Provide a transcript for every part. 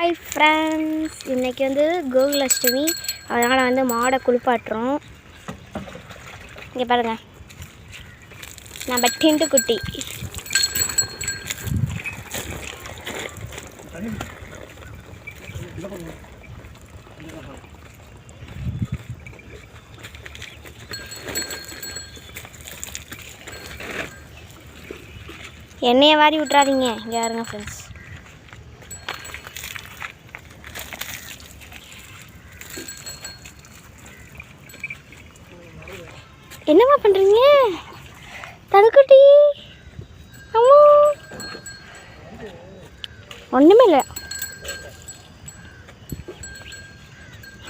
Hi friends, இன்றைக்கி வந்து கோகுலாஷ்டமி. அதனால் வந்து மாடை குளிப்பாட்டுறோம். இங்கே பாருங்கள், நம்ம டிண்டு குட்டி. எண்ணெயை வாரி விட்றாதீங்க. இங்கே பாருங்க ஃப்ரெண்ட்ஸ், என்னம்மா பண்ணுறீங்க தடுக்குட்டி? அம்மா ஒன்றுமே இல்லை,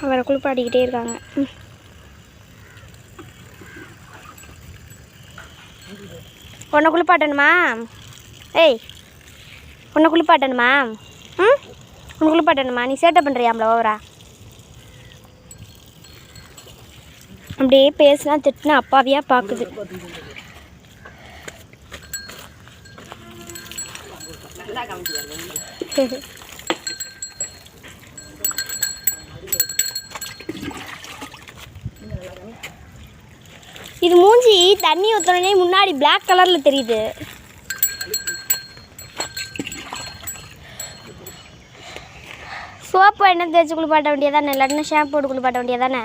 அவரை குளிப்பாட்டிக்கிட்டே இருக்காங்க. உன்னை குளிப்பாட்டணுமா? ஏய், உன்னை குளிப்பாட்டணுமா? உன்னை குளிப்பாட்டணுமா? நீ சேட்டை பண்ணுறியாம்ல ஓவரா? அப்படியே பேசினா திட்டினா அப்பாவியாக பார்க்குது. இது மூஞ்சி தண்ணி ஊற்றனே முன்னாடி பிளாக் கலரில் தெரியுது. சோப்பு என்ன தேய்ச்சி குளிப்பாட்ட வேண்டியதானே, இல்லாட்டினா ஷாம்பு போட்டு குளிப்பாட்ட வேண்டியதானே.